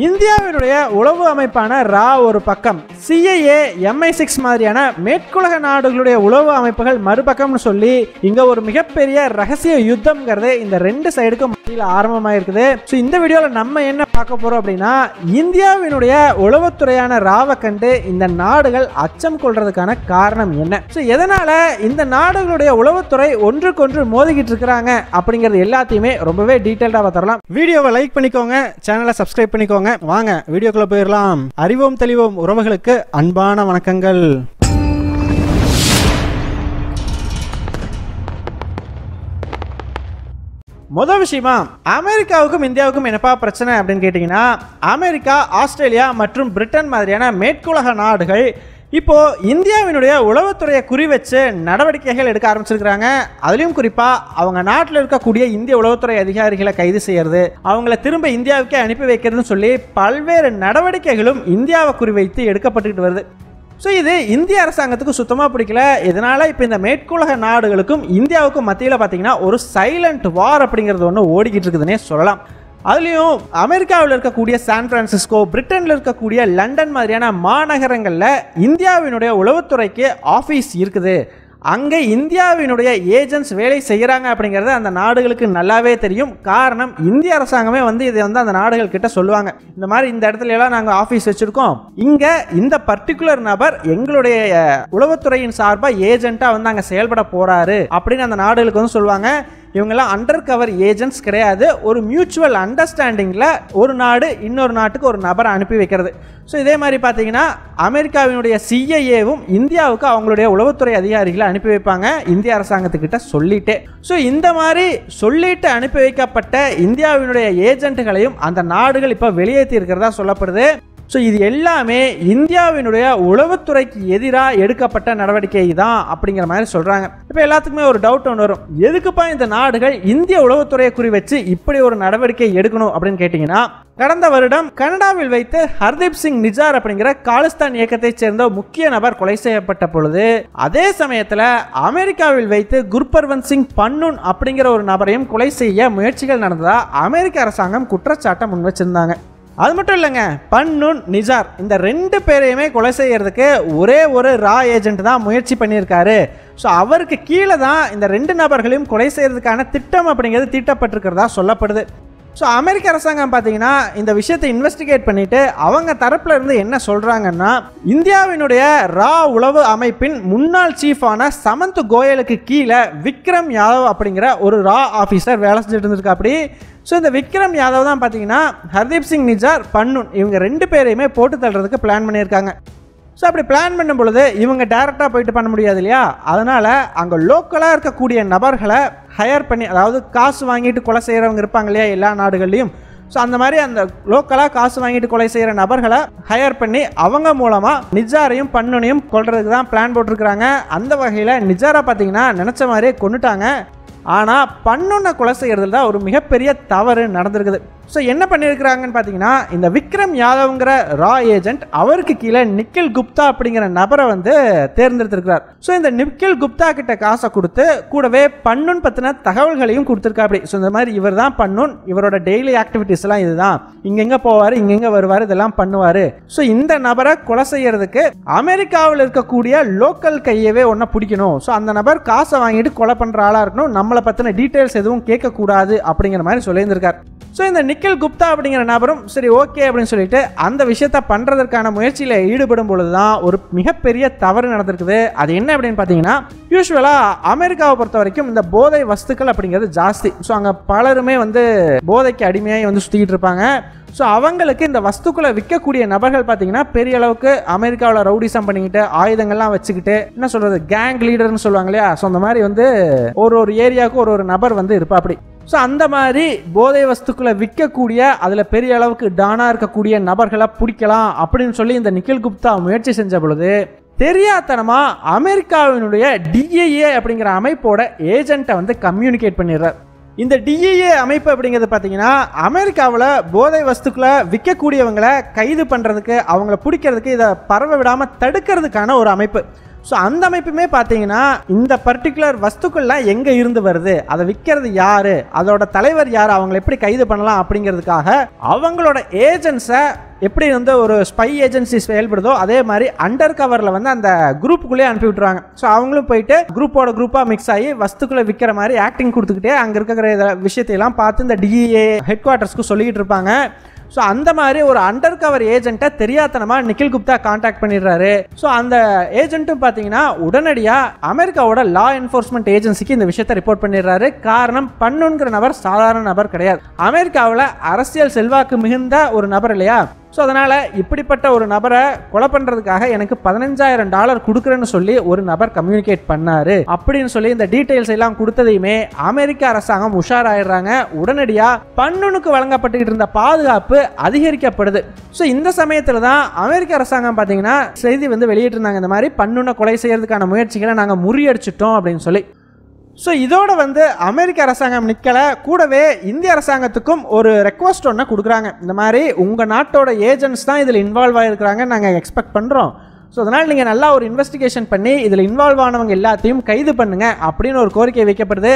இந்தியாவினுடைய உளவு அமைப்பான ரா ஒரு பக்கம், CIA, MI6 மாதிரியான மேற்குலக நாடுகளுடைய உளவு அமைப்புகள் மறுபக்கம்னு சொல்லி இங்க ஒரு மிகப்பெரிய ரகசிய யுத்தம்ங்கிறது இந்த ரெண்டு சைடுக்கும் மத்தியில் ஆரம்பமாயிருக்குது. ஸோ இந்த வீடியோல நம்ம என்ன பார்க்க போறோம் அப்படின்னா, இந்தியாவினுடைய உளவுத்துறையான ராவை கண்டு இந்த நாடுகள் அச்சம் கொள்றதுக்கான காரணம் என்ன, ஸோ எதனால இந்த நாடுகளுடைய உளவுத்துறை ஒன்றுக்கொன்று மோதிக்கிட்டு இருக்கிறாங்க அப்படிங்கிறது எல்லாத்தையுமே ரொம்பவே டீட்டெயில்டா பார்த்துடலாம். வீடியோவை லைக் பண்ணிக்கோங்க, சேனலை சப்ஸ்கிரைப் பண்ணிக்கோங்க. வாங்க வீடியோக்குள்ள போயிடலாம். அறிவோம் தெளிவோம் உறவுகளுக்கு அன்பான வணக்கங்கள். முதல் விஷயமா, அமெரிக்காவுக்கும் இந்தியாவுக்கும் என்னப்பா பிரச்சனை அப்படின்னு கேட்டீங்கன்னா, அமெரிக்கா, ஆஸ்திரேலியா மற்றும் பிரிட்டன் மாதிரியான மேற்குலக நாடுகள் இப்போ இந்தியாவினுடைய உளவுத்துறையை குறி வச்சு நடவடிக்கைகள் எடுக்க ஆரம்பிச்சிருக்கிறாங்க. அதுலயும் குறிப்பா அவங்க நாட்டில் இருக்கக்கூடிய இந்திய உளவுத்துறை அதிகாரிகளை கைது செய்யறது, அவங்கள திரும்ப இந்தியாவுக்கே அனுப்பி வைக்கிறதுன்னு சொல்லி பல்வேறு நடவடிக்கைகளும் இந்தியாவை குறிவைத்து எடுக்கப்பட்டுக்கிட்டு வருது. ஸோ இது இந்திய அரசாங்கத்துக்கு சுத்தமாக பிடிக்கல. இதனால இப்போ இந்த மேற்குலக நாடுகளுக்கும் இந்தியாவுக்கும் மத்தியில் பார்த்தீங்கன்னா ஒரு சைலண்ட் வார் அப்படிங்கிறது ஒன்று ஓடிக்கிட்டு இருக்குதுன்னே சொல்லலாம். அதுலேயும் அமெரிக்காவில் இருக்கக்கூடிய சான் பிரான்சிஸ்கோ, பிரிட்டனில் இருக்கக்கூடிய லண்டன் மாதிரியான மாநகரங்களில் இந்தியாவினுடைய உளவுத்துறைக்கு ஆஃபீஸ் இருக்குது. அங்கே இந்தியாவினுடைய ஏஜென்ட்ஸ் வேலை செய்கிறாங்க அப்படிங்கிறது அந்த நாடுகளுக்கு நல்லாவே தெரியும். காரணம், இந்திய அரசாங்கமே இதை அந்த நாடுகள் கிட்ட சொல்லுவாங்க, இந்த மாதிரி இந்த இடத்துல எல்லாம் நாங்கள் ஆஃபீஸ் வச்சுருக்கோம், இங்கே இந்த பர்டிகுலர் நபர் எங்களுடைய உளவுத்துறையின் சார்பாக ஏஜென்ட்டாக அங்கே செயல்பட போகிறாரு அப்படின்னு அந்த நாடுகளுக்கு சொல்லுவாங்க. இவங்கெல்லாம் அண்டர் கவர் ஏஜென்ட்ஸ் கிடையாது. ஒரு மியூச்சுவல் அண்டர்ஸ்டாண்டிங்கில் ஒரு நாடு இன்னொரு நாட்டுக்கு ஒரு நபரை அனுப்பி வைக்கிறது. ஸோ இதே மாதிரி பார்த்தீங்கன்னா அமெரிக்காவினுடைய CIAவும் இந்தியாவுக்கு அவங்களுடைய உளவுத்துறை அதிகாரிகளை அனுப்பி வைப்பாங்க இந்திய அரசாங்கத்துக்கிட்ட சொல்லிட்டு. ஸோ இந்த மாதிரி சொல்லிட்டு அனுப்பி வைக்கப்பட்ட இந்தியாவினுடைய ஏஜென்ட்டுகளையும் அந்த நாடுகள் இப்போ வெளியேற்றி இருக்கிறதா சொல்லப்படுது. ஸோ இது எல்லாமே இந்தியாவினுடைய உளவுத்துறைக்கு எதிராக எடுக்கப்பட்ட நடவடிக்கை தான் அப்படிங்கிற மாதிரி சொல்கிறாங்க. இப்போ எல்லாத்துக்குமே ஒரு டவுட் ஒன்று வரும், எதுக்குப்பா இந்த நாடுகள் இந்திய உளவுத்துறையை குறி வச்சு இப்படி ஒரு நடவடிக்கை எடுக்கணும் அப்படின்னு கேட்டிங்கன்னா, கடந்த வருடம் கனடாவில் வைத்து ஹர்தீப் சிங் நிஜார் அப்படிங்கிற காலிஸ்தான் இயக்கத்தைச் சேர்ந்த முக்கிய நபர் கொலை செய்யப்பட்ட பொழுது, அதே சமயத்தில் அமெரிக்காவில் வைத்து குர்பர்வந்த் சிங் பன்னூன் அப்படிங்கிற ஒரு நபரையும் கொலை செய்ய முயற்சிகள் நடந்ததா அமெரிக்க அரசாங்கம் குற்றச்சாட்டை முன் வச்சிருந்தாங்க. அது மட்டும் இல்லைங்க, பன்னூன், நிஜார் இந்த ரெண்டு பேரையுமே கொலை செய்யறதுக்கு ஒரே ஒரு ரா ஏஜென்ட் தான் முயற்சி பண்ணியிருக்காரு. ஸோ அவருக்கு கீழே தான் இந்த ரெண்டு நபர்களையும் கொலை செய்யறதுக்கான திட்டம் அப்படிங்கிறது தீட்டப்பட்டிருக்கிறதா சொல்லப்படுது. ஸோ அமெரிக்க அரசாங்கம் பார்த்தீங்கன்னா இந்த விஷயத்தை இன்வெஸ்டிகேட் பண்ணிட்டு அவங்க தரப்புல இருந்து என்ன சொல்றாங்கன்னா, இந்தியாவினுடைய ரா உளவு அமைப்பின் முன்னாள் சீஃபான சமந்த் கோயலுக்கு கீழே விக்ரம் யாதவ் அப்படிங்கிற ஒரு ரா ஆஃபீஸர் வேலை செஞ்சுட்டு இருந்திருக்கா. அப்படி ஸோ இந்த விக்ரம் யாதவ் தான் பார்த்தீங்கன்னா ஹர்தீப் சிங் நிஜார், பன்னூன் இவங்க ரெண்டு பேரையுமே போட்டு தள்ளுறதுக்கு பிளான் பண்ணியிருக்காங்க. ஸோ அப்படி பிளான் பண்ணும் பொழுது இவங்க டைரெக்டாக போயிட்டு பண்ண முடியாது இல்லையா, அதனால் அங்கே லோக்கலாக இருக்கக்கூடிய நபர்களை ஹையர் பண்ணி, அதாவது காசு வாங்கிட்டு கொலை செய்கிறவங்க இருப்பாங்க இல்லையா எல்லா நாடுகள்லையும், ஸோ அந்த மாதிரி அந்த லோக்கலாக காசு வாங்கிட்டு கொலை செய்கிற நபர்களை ஹையர் பண்ணி அவங்க மூலமாக நிஜாரையும் பன்னூனையும் கொல்றதுக்கு தான் பிளான் போட்டிருக்கிறாங்க. அந்த வகையில் நிஜாரை பார்த்தீங்கன்னா நினச்ச மாதிரியே கொண்டுட்டாங்க. ஆனால் பன்னூனை கொலை செய்கிறதுல தான் ஒரு மிகப்பெரிய தவறு நடந்திருக்குது. ஸோ என்ன பண்ணியிருக்கிறாங்கன்னு பார்த்தீங்கன்னா, இந்த விக்ரம் யாதவ்ங்கிற ரா ஏஜென்ட் அவருக்கு கீழே நிக்கில் குப்தா அப்படிங்கிற நபரை தேர்ந்தெடுத்திருக்கிறார். ஸோ இந்த நிக்கில் குப்தா கிட்ட காசை கொடுத்து கூடவே பன்னூன் பற்றின தகவல்களையும் கொடுத்துருக்காப்படி. ஸோ இந்த மாதிரி இவர் தான் பன்னூன், இவரோட டெய்லி ஆக்டிவிட்டிஸ் எல்லாம் இதுதான், இங்கெங்கே போவார் இங்கெங்கே வருவார் இதெல்லாம் பண்ணுவார். ஸோ இந்த நபரை கொலை செய்யறதுக்கு அமெரிக்காவில் இருக்கக்கூடிய லோக்கல் கையவே ஒன்றை பிடிக்கணும். ஸோ அந்த நபர் காசை வாங்கிட்டு கொலை பண்ணுற ஆளாக இருக்கணும், நம்மளை பற்றின டீட்டெயில்ஸ் எதுவும் கேட்கக்கூடாது அப்படிங்கிற மாதிரி சொல்லியிருந்திருக்கார். ஸோ இந்த நிக்கில் குப்தா அப்படிங்கிற நபரும் சரி ஓகே அப்படின்னு சொல்லிட்டு அந்த விஷயத்தை பண்ணுறதற்கான முயற்சியில் ஈடுபடும் பொழுது தான் ஒரு மிகப்பெரிய தவறு நடந்திருக்குது. அது என்ன அப்படின்னு பார்த்தீங்கன்னா, யூஸ்வலாக அமெரிக்காவை பொறுத்த வரைக்கும் இந்த போதை வஸ்துக்கள் அப்படிங்கிறது ஜாஸ்தி. ஸோ அங்கே பலருமே போதைக்கு அடிமையாகி சுற்றிக்கிட்டு இருப்பாங்க. ஸோ அவங்களுக்கு இந்த வஸ்துக்களை விற்கக்கூடிய நபர்கள் பார்த்தீங்கன்னா பெரிய அளவுக்கு அமெரிக்காவில் ரவுடிசம் பண்ணிக்கிட்டு ஆயுதங்கள்லாம் வச்சுக்கிட்டு என்ன சொல்கிறது கேங் லீடர்னு சொல்லுவாங்க இல்லையா, ஸோ அந்த மாதிரி ஒரு ஏரியாவுக்கு ஒரு நபர் இருப்பா அப்படி. ஸோ அந்த மாதிரி போதை வஸ்துக்களை விற்கக்கூடிய அதில் பெரிய அளவுக்கு டானாக இருக்கக்கூடிய நபர்களை பிடிக்கலாம் அப்படின்னு சொல்லி இந்த நிக்கில் குப்தா முயற்சி செஞ்ச பொழுது தெரியாதனமாக அமெரிக்காவினுடைய DIA அப்படிங்கிற அமைப்போட ஏஜென்ட்டை கம்யூனிகேட் பண்ணிடுறார். இந்த DIA அமைப்பு அப்படிங்கிறது பார்த்தீங்கன்னா அமெரிக்காவில் போதை வஸ்துக்களை விற்கக்கூடியவங்களை கைது பண்ணுறதுக்கு, அவங்கள பிடிக்கிறதுக்கு, இதை பரவ விடாமல் தடுக்கிறதுக்கான ஒரு அமைப்பு. ஸோ அந்த அமைப்புமே பார்த்தீங்கன்னா இந்த பர்டிகுலர் வஸ்துக்கள்லாம் எங்கே இருந்து வருது, அதை விற்கிறது யாரு, அதோட தலைவர் யார், அவங்களை எப்படி கைது பண்ணலாம் அப்படிங்கிறதுக்காக அவங்களோட ஏஜென்ட்ஸை எப்படி வந்து ஒரு ஸ்பை ஏஜென்சி செயல்படுதோ அதே மாதிரி அண்டர் கவரில் வந்து அந்த குரூப்புக்குள்ளேயே அனுப்பி விட்டுருவாங்க. ஸோ அவங்களும் போயிட்டு குரூப்பாக மிக்ஸ் ஆகி வஸ்துக்களை விற்கிற மாதிரி ஆக்டிங் கொடுத்துக்கிட்டே அங்கே இருக்கிற விஷயத்தையெல்லாம் பார்த்து இந்த டிஏ ஹெட் குவார்ட்டர்ஸ்க்கு சொல்லிக்கிட்டு இருப்பாங்க. ஸோ அந்த மாதிரி ஒரு அண்டர் கவர் ஏஜென்ட்டை தெரியாதனமாக நிக்கில் குப்தா கான்டாக்ட் பண்ணிடுறாரு. ஸோ அந்த ஏஜென்ட்டும் பார்த்தீங்கன்னா உடனடியாக அமெரிக்காவோட லா என்ஃபோர்ஸ்மெண்ட் ஏஜென்சிக்கு இந்த விஷயத்தை ரிப்போர்ட் பண்ணிடுறாரு. காரணம், பன்னுங்கிற நபர் சாதாரண நபர் கிடையாது, அமெரிக்காவில் அரசியல் செல்வாக்கு மிகுந்த ஒரு நபர் இல்லையா. ஸோ அதனால் இப்படிப்பட்ட ஒரு நபரை கொலை பண்ணுறதுக்காக எனக்கு $15,000 கொடுக்குறேன்னு சொல்லி ஒரு நபர் கம்யூனிகேட் பண்ணாரு அப்படின்னு சொல்லி இந்த டீட்டெயில்ஸ் எல்லாம் கொடுத்ததையுமே அமெரிக்க அரசாங்கம் உஷாராயிடுறாங்க. உடனடியாக பன்னுனுக்கு வழங்கப்பட்டுக்கிட்டு இருந்த பாதுகாப்பு அதிகரிக்கப்படுது. ஸோ இந்த சமயத்தில் தான் அமெரிக்க அரசாங்கம் பார்த்தீங்கன்னா செய்தி வந்து வெளியிட்டிருந்தாங்க, இந்த மாதிரி பன்னுனை கொலை செய்யறதுக்கான முயற்சிகளை நாங்கள் முறியடிச்சிட்டோம் அப்படின்னு சொல்லி. ஸோ இதோட வந்து அமெரிக்க அரசாங்கம் நிற்கலை, கூடவே இந்திய அரசாங்கத்துக்கும் ஒரு ரெக்வஸ்ட் ஒன்று கொடுக்குறாங்க. இந்த மாதிரி உங்கள் நாட்டோட ஏஜென்ட்ஸ் தான் இதில் இன்வால்வ் ஆகிருக்கிறாங்க நாங்கள் எக்ஸ்பெக்ட் பண்ணுறோம். ஸோ அதனால் நீங்கள் நல்லா ஒரு இன்வெஸ்டிகேஷன் பண்ணி இதில் இன்வால்வ் ஆனவங்க எல்லாத்தையும் கைது பண்ணுங்க அப்படின்னு ஒரு கோரிக்கை வைக்கப்படுது.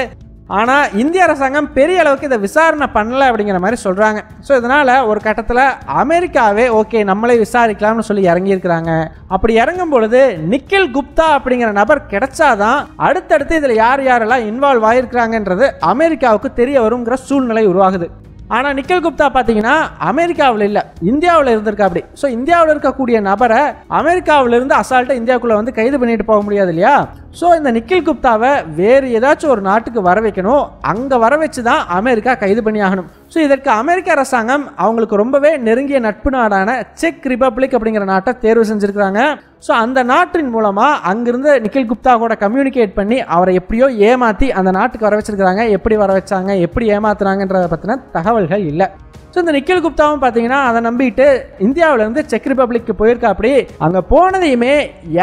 ஆனால் இந்திய அரசாங்கம் பெரிய அளவுக்கு இதை விசாரணை பண்ணலை அப்படிங்கிற மாதிரி சொல்கிறாங்க. ஸோ இதனால் ஒரு கட்டத்தில் அமெரிக்காவே ஓகே நம்மளே விசாரிக்கலாம்னு சொல்லி இறங்கியிருக்கிறாங்க. அப்படி இறங்கும் பொழுது நிக்கில் குப்தா அப்படிங்கிற நபர் கிடைச்சாதான் அடுத்தடுத்து இதில் யார் யாரெல்லாம் இன்வால்வ் ஆகிருக்கிறாங்கன்றது அமெரிக்காவுக்கு தெரிய வருங்கிற சூழ்நிலை உருவாகுது. ஆனால் நிக்கில் குப்தா பார்த்தீங்கன்னா அமெரிக்காவில் இல்லை, இந்தியாவில் இருந்திருக்கா அப்படி. ஸோ இந்தியாவில் இருக்கக்கூடிய நபரை அமெரிக்காவிலிருந்து அசால்ட்டாக இந்தியாவுக்குள்ளே வந்து கைது பண்ணிட்டு போக முடியாது இல்லையா. ஸோ இந்த நிக்கில் குப்தாவை வேறு ஏதாச்சும் ஒரு நாட்டுக்கு வர வைக்கணும், அங்கே வர வச்சு தான் அமெரிக்கா கைது பண்ணி ஆகணும். ஸோ இதற்கு அமெரிக்க அரசாங்கம் அவங்களுக்கு ரொம்பவே நெருங்கிய நட்பு நாடான செக் ரிபப்ளிக் அப்படிங்கிற நாட்டை தேர்வு செஞ்சுருக்கிறாங்க. ஸோ அந்த நாட்டின் மூலமாக அங்கிருந்து நிக்கில் குப்தா கூட கம்யூனிகேட் பண்ணி அவரை எப்படியோ ஏமாற்றி அந்த நாட்டுக்கு வர வச்சிருக்கிறாங்க. எப்படி வர வச்சாங்க, எப்படி ஏமாத்துறாங்கன்றதை பற்றின தகவல்கள் இல்லை. ஸோ இந்த நிக்கில் குப்தாவும் பார்த்தீங்கன்னா அதை நம்பிட்டு இந்தியாவிலேருந்து செக் ரிபப்ளிக்கு போயிருக்கா. அப்படி அங்கே போனதையுமே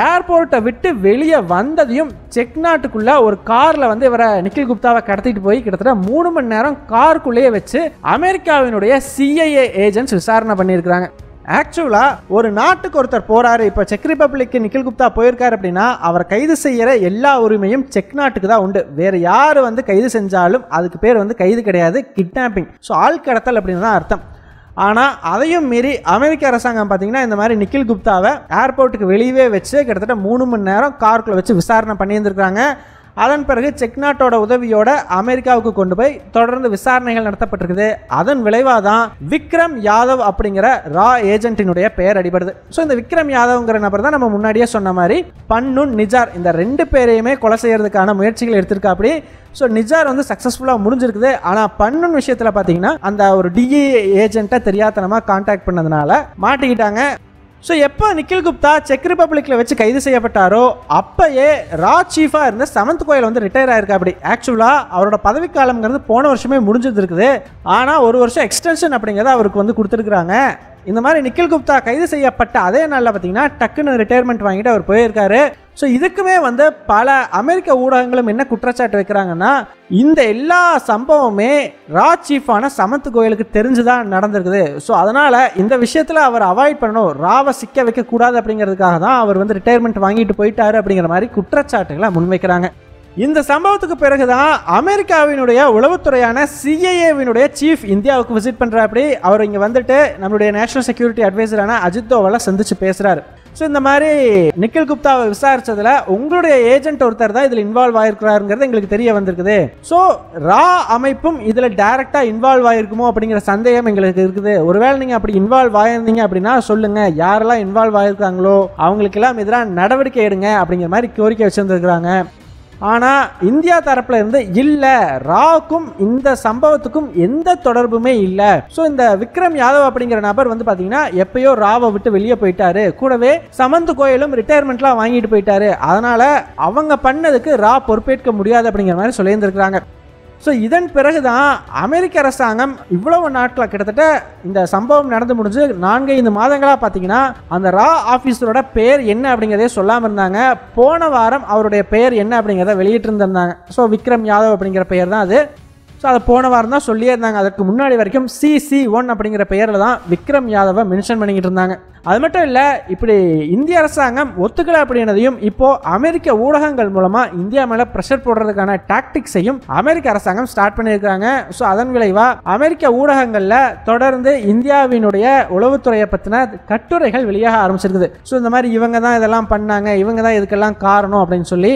ஏர்போர்ட்டை விட்டு வெளியே வந்ததையும் செக் நாட்டுக்குள்ளே ஒரு காரில் வந்து இவரை நிக்கில் குப்தாவை கடத்திட்டு போய் கிட்டத்தட்ட 3 மணி நேரம் காருக்குள்ளேயே வச்சு அமெரிக்காவினுடைய CIA ஏஜென்ட்ஸ் விசாரணை பண்ணியிருக்கிறாங்க. ஆக்சுவலாக ஒரு நாட்டுக்கு ஒருத்தர் போகிறாரு, இப்போ செக் ரிபப்ளிக்கு நிக்கில் குப்தா போயிருக்காரு அப்படின்னா அவரை கைது செய்கிற எல்லா உரிமையும் செக் நாட்டுக்கு தான் உண்டு. வேறு யார் வந்து கைது செஞ்சாலும் அதுக்கு பேர் வந்து கைது கிடையாது, கிட்னாப்பிங். ஸோ ஆள் கடத்தல் அப்படின்னு தான் அர்த்தம். ஆனால் அதையும் மீறி அமெரிக்க அரசாங்கம் பார்த்தீங்கன்னா இந்த மாதிரி நிக்கில் குப்தாவை ஏர்போர்ட்டுக்கு வெளியே வச்சு கிட்டத்தட்ட 3 மணி நேரம் காருக்குள்ளே வச்சு விசாரணை பண்ணியிருந்துருக்காங்க. அதன் பிறகு செக் நாட்டோட உதவியோட அமெரிக்காவுக்கு கொண்டு போய் தொடர்ந்து விசாரணைகள் நடத்தப்பட்டிருக்குது. அதன் விளைவாக தான் விக்ரம் யாதவ் அப்படிங்கிற ரா ஏஜென்ட்டினுடைய பெயர் அடிபடுது. ஸோ இந்த விக்ரம் யாதவ்ங்கிற நபர் தான் நம்ம முன்னாடியே சொன்ன மாதிரி பன்னுன் நிஜார் இந்த 2 பேரையுமே கொலை செய்யறதுக்கான முயற்சிகள் எடுத்திருக்கா. அப்படி ஸோ நிஜார் வந்து சக்ஸஸ்ஃபுல்லாக முடிஞ்சிருக்குது. ஆனால் பன்னுன் விஷயத்தில் பார்த்தீங்கன்னா அந்த ஒரு டிஏ ஏஜென்ட்டை தெரியாதனமாக கான்டாக்ட் பண்ணதுனால மாட்டிக்கிட்டாங்க. ஸோ எப்போ நிக்கில் குப்தா செக் ரிபப்ளிக்கில் வச்சு கைது செய்யப்பட்டாரோ அப்பயே ரா சீஃபாக இருந்த சமந்த் கோயல் வந்து ரிட்டையர் ஆயிருக்கா. அப்படி ஆக்சுவலாக அவரோட பதவிக்காலம்ங்கிறது போன வருஷமே முடிஞ்சது இருக்குது. ஆனால் 1 வருஷம் எக்ஸ்டென்ஷன் அப்படிங்கிறத அவருக்கு வந்து கொடுத்துருக்குறாங்க. இந்த மாதிரி நிக்கில் குப்தா கைது செய்யப்பட்ட அதே நாளில் பார்த்தீங்கன்னா டக்குன்னு ரிட்டையர்மெண்ட் வாங்கிட்டு அவர் போயிருக்காரு. ஸோ இதுக்குமே வந்து பல அமெரிக்க ஊடகங்களும் என்ன குற்றச்சாட்டு வைக்கிறாங்கன்னா இந்த எல்லா சம்பவமே ரா சீஃபான சமந்த் கோயலுக்கு தெரிஞ்சுதான் நடந்திருக்குது. ஸோ அதனால் இந்த விஷயத்தில் அவர் அவாய்ட் பண்ணணும், ராவை சிக்க வைக்கக்கூடாது அப்படிங்கிறதுக்காக தான் அவர் வந்து ரிட்டையர்மெண்ட் வாங்கிட்டு போயிட்டாரு அப்படிங்கிற மாதிரி குற்றச்சாட்டுகளை முன்வைக்கிறாங்க. இந்த சம்பவத்துக்கு பிறகுதான் அமெரிக்காவினுடைய உளவுத்துறையான CIA சீஃப் இந்தியாவுக்கு விசிட் பண்ணுறாப்படி. அவர் இங்கே வந்துட்டு நம்மளுடைய நேஷனல் செக்யூரிட்டி அட்வைசரான அஜித் தோவலை சந்திச்சு பேசுகிறாரு. ஸோ இந்த மாதிரி நிக்கில் குப்தாவை விசாரிச்சதுல உங்களுடைய ஏஜென்ட் ஒருத்தர் தான் இதில் இன்வால்வ் ஆயிருக்கிறாருங்கிறது எங்களுக்கு தெரிய வந்திருக்குது. ஸோ ரா அமைப்பும் இதில் டைரக்டாக இன்வால்வ் ஆயிருக்குமோ அப்படிங்கிற சந்தேகம் எங்களுக்கு இருக்குது. ஒருவேளை நீங்கள் அப்படி இன்வால்வ் ஆயிருந்தீங்க அப்படின்னா சொல்லுங்க, யாரெல்லாம் இன்வால்வ் ஆயிருக்காங்களோ அவங்களுக்கெல்லாம் எதிராக நடவடிக்கை எடுங்க அப்படிங்கிற மாதிரி கோரிக்கை வச்சிருந்துருக்குறாங்க. ஆனால் இந்தியா தரப்புல இருந்து இல்லை, ராவுக்கும் இந்த சம்பவத்துக்கும் எந்த தொடர்புமே இல்லை. ஸோ இந்த விக்ரம் யாதவ் அப்படிங்கிற நபர் வந்து பார்த்தீங்கன்னா எப்பயோ ராவை விட்டு வெளியே போயிட்டாரு, கூடவே சமந்த் கோயலும் ரிட்டையர்மெண்ட்லாம் வாங்கிட்டு போயிட்டாரு. அதனால அவங்க பண்ணதுக்கு ரா பொறுப்பேற்க முடியாது அப்படிங்கிற மாதிரி சொல்லியிருந்திருக்கிறாங்க. ஸோ இதன் பிறகுதான் அமெரிக்க அரசாங்கம் இவ்வளவு நாட்கள் கிட்டத்தட்ட இந்த சம்பவம் நடந்து முடிஞ்சு 4-5 மாதங்களாக பார்த்தீங்கன்னா அந்த ரா ஆஃபீஸரோட பெயர் என்ன அப்படிங்கிறதே சொல்லாமல் இருந்தாங்க. போன வாரம் அவருடைய பெயர் என்ன அப்படிங்கிறத வெளியிட்டு இருந்திருந்தாங்க. ஸோ விக்ரம் யாதவ் அப்படிங்கிற பெயர் தான் அது. ஸோ அதை போன வாரம் தான் சொல்லியே இருந்தாங்க. அதற்கு முன்னாடி வரைக்கும் CC1 அப்படிங்கிற பெயரில் தான் விக்ரம் யாதவை மென்ஷன் பண்ணிக்கிட்டு இருந்தாங்க. அது மட்டும் இல்லை, இப்படி இந்திய அரசாங்கம் ஒத்துக்கலை அப்படின்னதையும் இப்போ அமெரிக்க ஊடகங்கள் மூலமாக இந்தியா மேலே ப்ரெஷர் போடுறதுக்கான டாக்டிக்ஸையும் அமெரிக்க அரசாங்கம் ஸ்டார்ட் பண்ணியிருக்காங்க. ஸோ அதன் விளைவாக அமெரிக்க ஊடகங்களில் தொடர்ந்து இந்தியாவினுடைய உளவுத்துறையை பற்றின கட்டுரைகள் வெளியாக ஆரம்பிச்சிருக்குது. ஸோ இந்த மாதிரி இவங்க தான் இதெல்லாம் பண்ணாங்க, இவங்க தான் இதுக்கெல்லாம் காரணம் அப்படின்னு சொல்லி.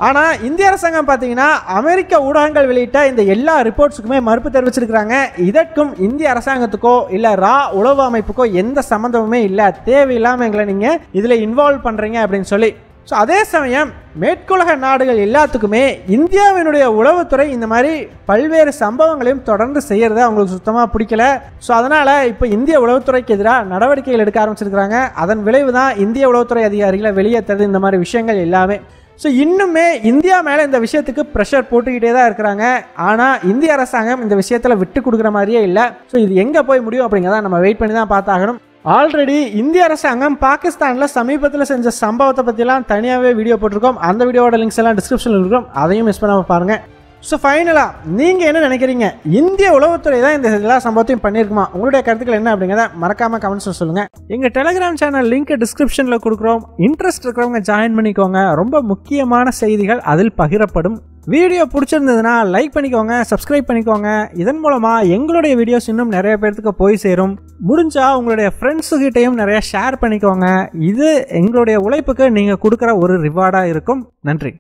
ஆனால் இந்திய அரசாங்கம் பார்த்தீங்கன்னா அமெரிக்க ஊடகங்கள் வெளியிட்ட இந்த எல்லா ரிப்போர்ட்ஸுக்குமே மறுப்பு தெரிவிச்சிருக்கிறாங்க. இதற்கும் இந்திய அரசாங்கத்துக்கோ இல்லை உளவு அமைப்புக்கோ எந்த சம்மந்தமுமே இல்லை, தேவையில்லாமல் எங்களை நீங்கள் இதில் இன்வால்வ் பண்ணுறீங்க அப்படின்னு சொல்லி. ஸோ அதே சமயம் மேற்குலக நாடுகள் எல்லாத்துக்குமே இந்தியாவினுடைய உளவுத்துறை இந்த மாதிரி பல்வேறு சம்பவங்களையும் தொடர்ந்து செய்கிறத அவங்களுக்கு சுத்தமாக பிடிக்கல. ஸோ அதனால் இப்போ இந்திய உளவுத்துறைக்கு எதிராக நடவடிக்கைகள் எடுக்க ஆரம்பிச்சிருக்கிறாங்க. அதன் விளைவு தான் இந்திய உளவுத்துறை அதிகாரிகளை வெளியேற்றுறது, இந்த மாதிரி விஷயங்கள் எல்லாமே. ஸோ இன்னுமே இந்தியா மேலே இந்த விஷயத்துக்கு ப்ரெஷர் போட்டுக்கிட்டே தான் இருக்கிறாங்க. ஆனால் இந்திய அரசாங்கம் இந்த விஷயத்தில் விட்டு கொடுக்குற மாதிரியே இல்லை. ஸோ இது எங்கே போய் முடியும் அப்படிங்கிறத நம்ம வெயிட் பண்ணி தான் பார்த்தாகணும். ஆல்ரெடி இந்திய அரசாங்கம் பாகிஸ்தானில் சமீபத்தில் செஞ்ச சம்பவத்தை பற்றிலாம் தனியாகவே வீடியோ போட்டிருக்கோம். அந்த வீடியோட லிங்க்ஸ் எல்லாம் டிஸ்கிரிப்ஷனில் இருக்கிறோம், அதையும் மிஸ் பண்ணாமல் பாருங்கள். ஸோ ஃபைனலாக நீங்கள் என்ன நினைக்கிறீங்க? இந்திய உளவுத்துறை தான் இந்த எல்லா சம்பவத்தையும் பண்ணியிருக்குமா? உங்களுடைய கருத்துக்கள் என்ன அப்படிங்கிறத மறக்காமல் கமெண்ட்ஸில் சொல்லுங்கள். எங்கள் டெலிகிராம் சேனல் லிங்க் டிஸ்கிரிப்ஷனில் கொடுக்குறோம். இன்ட்ரெஸ்ட் இருக்கிறவங்க ஜாயின் பண்ணிக்கோங்க. ரொம்ப முக்கியமான செய்திகள் அதில் பகிரப்படும். வீடியோ பிடிச்சிருந்ததுன்னா லைக் பண்ணிக்கோங்க, சப்ஸ்கிரைப் பண்ணிக்கோங்க. இதன் மூலமாக எங்களுடைய வீடியோஸ் இன்னும் நிறைய பேர்த்துக்கு போய் சேரும். முடிஞ்சால் உங்களுடைய ஃப்ரெண்ட்ஸுக்கிட்டையும் நிறைய ஷேர் பண்ணிக்கோங்க. இது எங்களுடைய உழைப்புக்கு நீங்கள் கொடுக்குற ஒரு ரிவார்டாக இருக்கும். நன்றி.